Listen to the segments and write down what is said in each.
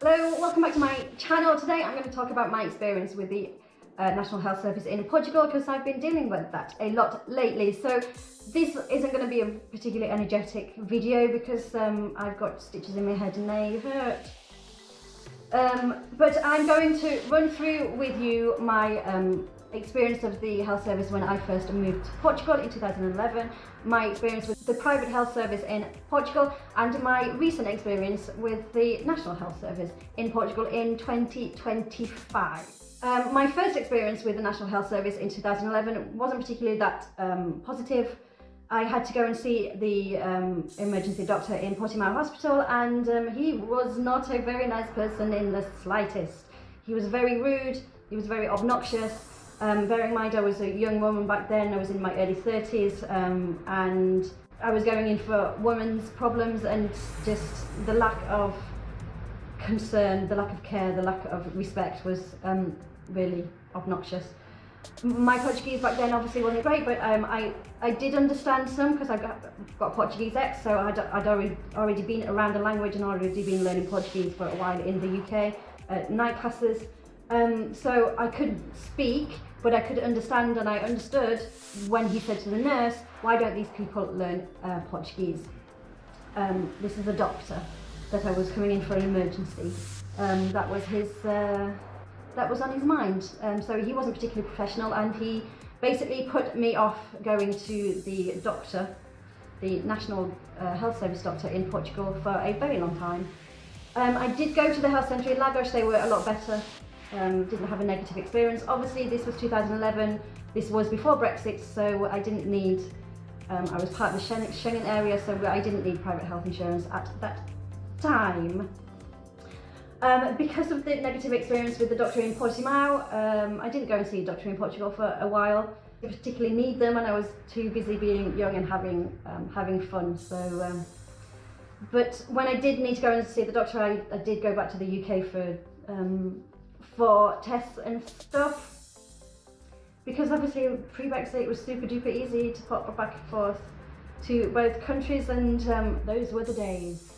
Hello, welcome back to my channel. Today I'm going to talk about my experience with the National Health Service in Portugal because I've been dealing with that a lot lately. So this isn't going to be a particularly energetic video because I've got stitches in my head and they hurt. But I'm going to run through with you my experience of the health service when I first moved to Portugal in 2011, my experience with the private health service in Portugal, and my recent experience with the National Health Service in Portugal in 2025. My first experience with the National Health Service in 2011 wasn't particularly that positive. I had to go and see the emergency doctor in Portimao Hospital, and he was not a very nice person in the slightest. He was very rude, he was very obnoxious. Bearing in mind I was a young woman back then, I was in my early 30s, and I was going in for women's problems, and just the lack of concern, the lack of care, the lack of respect was really obnoxious. My Portuguese back then obviously wasn't great, but I did understand some because I've got a Portuguese ex, so I'd already been around the language and already been learning Portuguese for a while in the UK at night classes. So I couldn't speak, but I could understand, and I understood when he said to the nurse, why don't these people learn Portuguese? This is a doctor that I was coming in for an emergency. That was on his mind. So he wasn't particularly professional, and he basically put me off going to the doctor, the National Health Service doctor in Portugal, for a very long time. I did go to the health centre in Lagos. They were a lot better. Didn't have a negative experience. Obviously this was 2011, this was before Brexit, so I didn't need, I was part of the Schengen area, so I didn't need private health insurance at that time. Because of the negative experience with the doctor in Portimao, I didn't go and see a doctor in Portugal for a while. I didn't particularly need them, and I was too busy being young and having fun. So, but when I did need to go and see the doctor, I did go back to the UK for tests and stuff, because obviously pre-Brexit it was super duper easy to pop back and forth to both countries, and those were the days.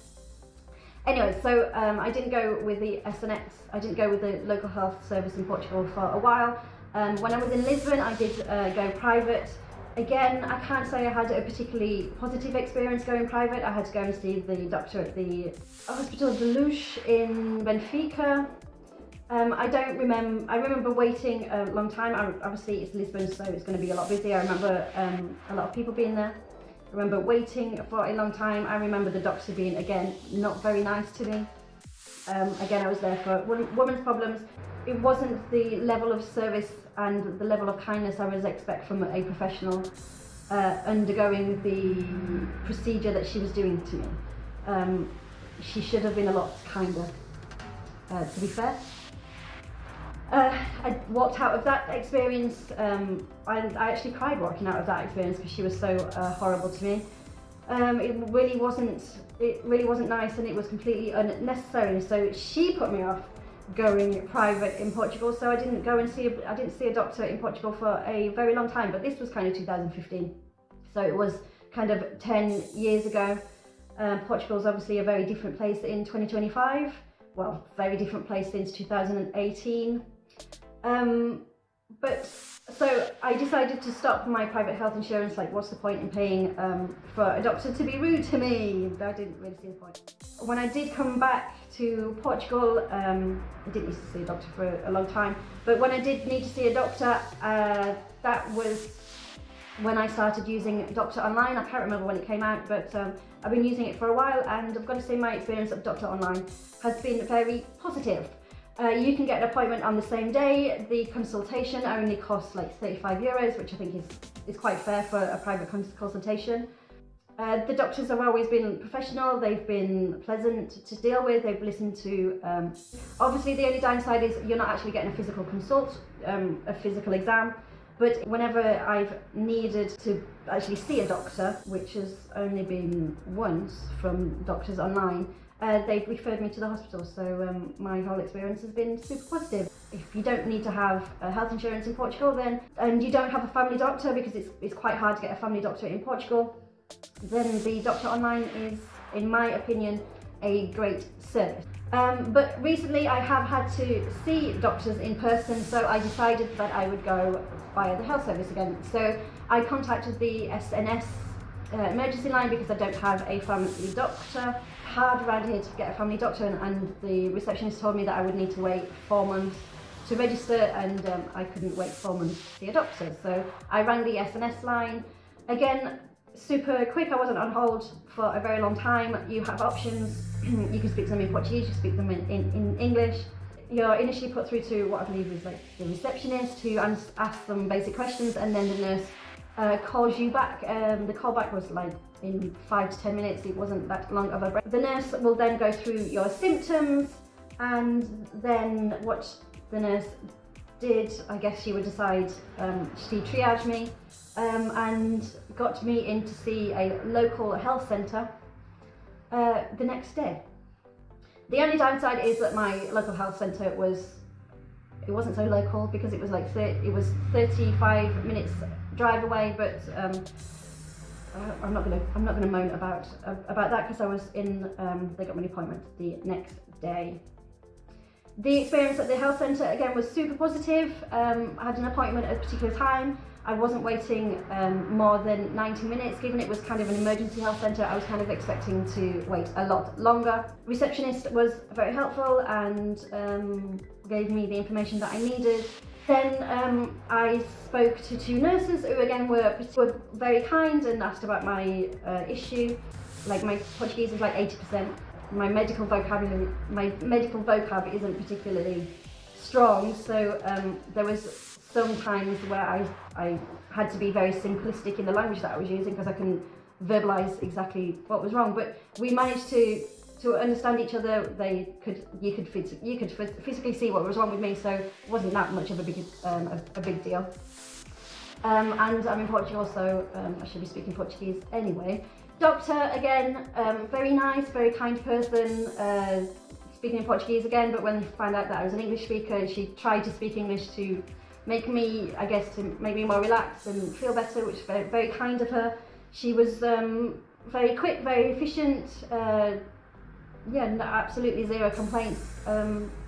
Anyway, so I didn't go with the SNS, I didn't go with the local health service in Portugal for a while. When I was in Lisbon I did go private. Again, I can't say I had a particularly positive experience going private. I had to go and see the doctor at the Hospital de Luz in Benfica. I remember waiting a long time. Obviously it's Lisbon, so it's going to be a lot busy. I remember a lot of people being there. I remember waiting for a long time. I remember the doctor being, again, not very nice to me. Again, I was there for women's problems. It wasn't the level of service and the level of kindness I would expect from a professional undergoing the procedure that she was doing to me. She should have been a lot kinder, to be fair. I walked out of that experience. I actually cried walking out of that experience because she was so horrible to me. It really wasn't nice, and it was completely unnecessary. So she put me off going private in Portugal. So I didn't see a doctor in Portugal for a very long time. But this was kind of 2015, so it was kind of 10 years ago. Portugal's obviously a very different place in 2025. Well, very different place since 2018. But so I decided to stop my private health insurance. Like, what's the point in paying for a doctor to be rude to me? I didn't really see the point. When I did come back to Portugal, I didn't need to see a doctor for a long time, but when I did need to see a doctor, that was when I started using Doctor Online. I can't remember when it came out, but I've been using it for a while, and I've got to say my experience of Doctor Online has been very positive. You can get an appointment on the same day. The consultation only costs like €35, which I think is quite fair for a private consultation. The doctors have always been professional, they've been pleasant to deal with, they've listened to... Obviously the only downside is you're not actually getting a physical consult, a physical exam. But whenever I've needed to actually see a doctor, which has only been once from doctors online, they've referred me to the hospital. So my whole experience has been super positive. If you don't need to have health insurance in Portugal, then, and you don't have a family doctor, because it's quite hard to get a family doctor in Portugal, then the Doctor Online is, in my opinion, a great service. But recently I have had to see doctors in person, so I decided that I would go via the health service again. So I contacted the SNS emergency line because I don't have a family doctor. Hard around here to get a family doctor, and the receptionist told me that I would need to wait 4 months to register, and I couldn't wait 4 months to see a doctor. So I rang the SNS line. Again, super quick, I wasn't on hold for a very long time. You have options. You can speak to them in Portuguese, you can speak to them in English. You're initially put through to what I believe is like the receptionist, who asks them basic questions, and then the nurse calls you back. The call back was like in 5 to 10 minutes, it wasn't that long of a break. The nurse will then go through your symptoms, and then what the nurse did, I guess she would decide, she triaged me and got me in to see a local health centre the next day. The only downside is that my local health centre wasn't so local, because it was like 35 minutes drive away, but I'm not gonna moan about that, because I was in they got me an appointment the next day. The experience at the health centre again was super positive. I had an appointment at a particular time. I wasn't waiting more than 90 minutes. Given it was kind of an emergency health centre, I was kind of expecting to wait a lot longer. Receptionist was very helpful and gave me the information that I needed. Then I spoke to 2 nurses who again were very kind and asked about my issue. Like, my Portuguese is like 80%. My medical vocab isn't particularly strong, so there was some times where I had to be very simplistic in the language that I was using, because I couldn't verbalise exactly what was wrong. But we managed to understand each other. You could physically see what was wrong with me, so it wasn't that much of a big deal. And I'm in Portugal, so I should be speaking Portuguese anyway. Doctor again, very nice, very kind person. Speaking in Portuguese again, but when they found out that I was an English speaker, she tried to speak English to make me, I guess, to make me more relaxed and feel better, which was very, very kind of her. She was very quick, very efficient. Absolutely zero complaints.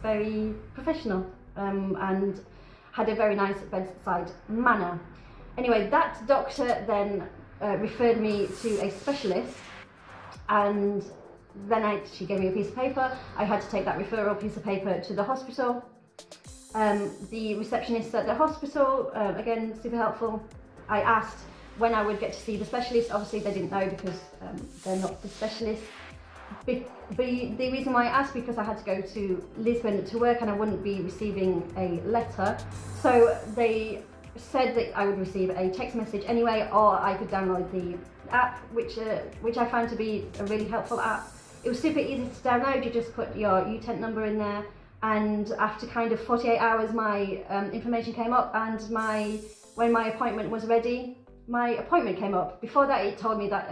Very professional, and had a very nice bedside manner. Anyway, that doctor then referred me to a specialist, and then she gave me a piece of paper. I had to take that referral piece of paper to the hospital. The receptionist at the hospital, again, super helpful. I asked when I would get to see the specialist. Obviously they didn't know, because they're not the specialists. The reason why I asked, because I had to go to Lisbon to work and I wouldn't be receiving a letter. So they said that I would receive a text message anyway, or I could download the app, which I found to be a really helpful app. It was super easy to download. You just put your UTENT number in there, and after kind of 48 hours my information came up, and when my appointment was ready, my appointment came up. Before that it told me that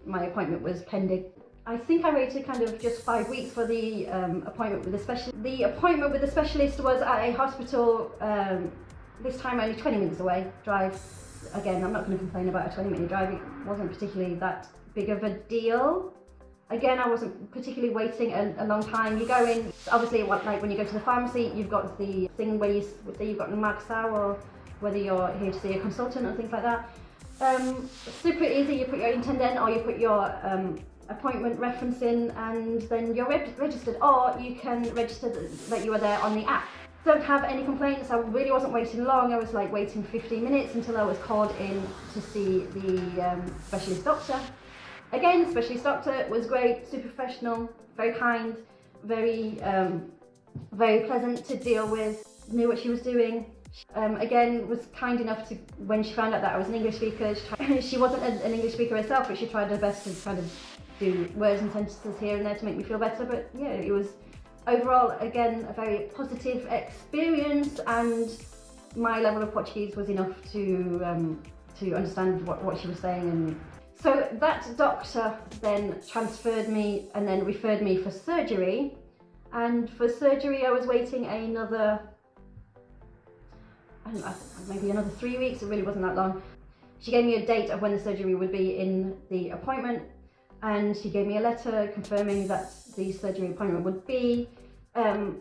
my appointment was pending. I think I waited kind of just 5 weeks for the appointment with the specialist. The appointment with the specialist was at a hospital, this time only 20 minutes away drive. Again, I'm not going to complain about a 20-minute drive. It wasn't particularly that big of a deal. Again, I wasn't particularly waiting a long time. You go in, obviously, like when you go to the pharmacy, you've got the thing where you say you've got a Magsau, or whether you're here to see a consultant or things like that. Super easy. You put your intendant, or you put your appointment reference in, and then you're registered, or you can register that you are there on the app. Don't have any complaints. I really wasn't waiting long. I was like waiting 15 minutes until I was called in to see the specialist doctor. Again, the specialist doctor was great, super professional, very kind, very pleasant to deal with, knew what she was doing. Again, was kind enough to, when she found out that I was an English speaker, she wasn't an English speaker herself, but she tried her best to kind of do words and sentences here and there to make me feel better. But yeah, it was overall, again, a very positive experience, and my level of Portuguese was enough to understand what she was saying. And so that doctor then transferred me and then referred me for surgery. And for surgery, I was waiting another, I don't know, maybe another 3 weeks. It really wasn't that long. She gave me a date of when the surgery would be in the appointment. and he gave me a letter confirming that the surgery appointment would be. And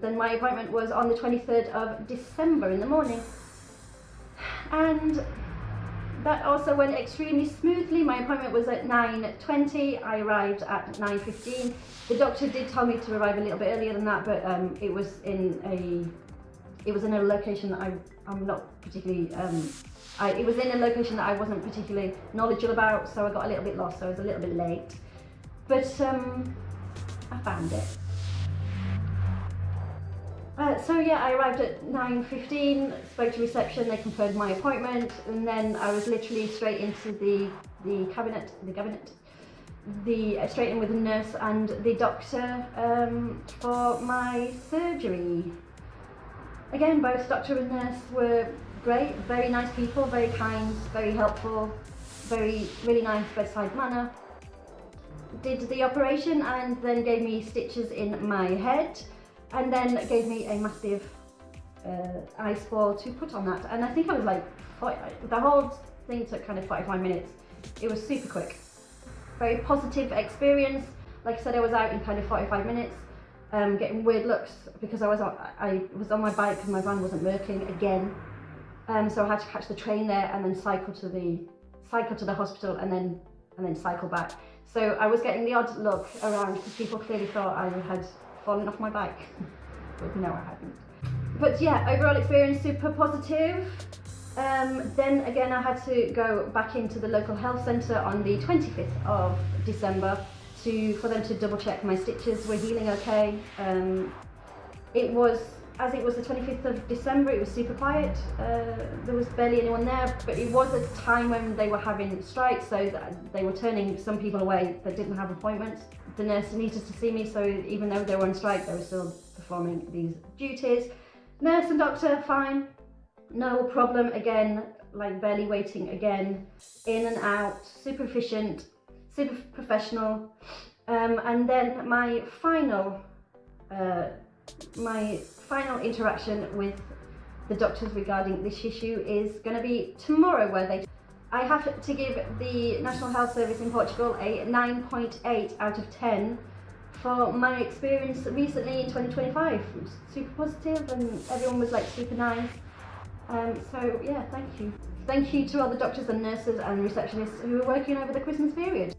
then my appointment was on the 23rd of December in the morning. And that also went extremely smoothly. My appointment was at 9:20. I arrived at 9:15. The doctor did tell me to arrive a little bit earlier than that, but it was in a location that I'm not particularly. It was in a location that I wasn't particularly knowledgeable about, so I got a little bit lost. So I was a little bit late, but I found it. I arrived at 9:15, spoke to reception, they confirmed my appointment, and then I was literally straight into the straight in with the nurse and the doctor for my surgery. Again, both doctor and nurse were great, very nice people, very kind, very helpful, really nice bedside manner. Did the operation and then gave me stitches in my head, and then gave me a massive ice ball to put on that. And I think I was like, the whole thing took kind of 45 minutes. It was super quick. Very positive experience. Like I said, I was out in kind of 45 minutes, getting weird looks because I was on my bike because my van wasn't working again. So I had to catch the train there and then cycle to the hospital and then cycle back. So I was getting the odd look around because people clearly thought I had fallen off my bike, but no, I hadn't. But yeah, overall experience super positive. Then again, I had to go back into the local health centre on the 25th of December for them to double check my stitches were healing okay. It was the 25th of December, it was super quiet. There was barely anyone there, but it was a time when they were having strikes, so that they were turning some people away that didn't have appointments. The nurse needed to see me, so even though they were on strike, they were still performing these duties. Nurse and doctor, fine, no problem again, like barely waiting again, in and out, super efficient, super professional. And then my final interaction with the doctors regarding this issue is going to be tomorrow, where I have to give the National Health Service in Portugal a 9.8 out of 10 for my experience recently in 2025. It was super positive and everyone was like super nice. So yeah, thank you. Thank you to all the doctors and nurses and receptionists who were working over the Christmas period.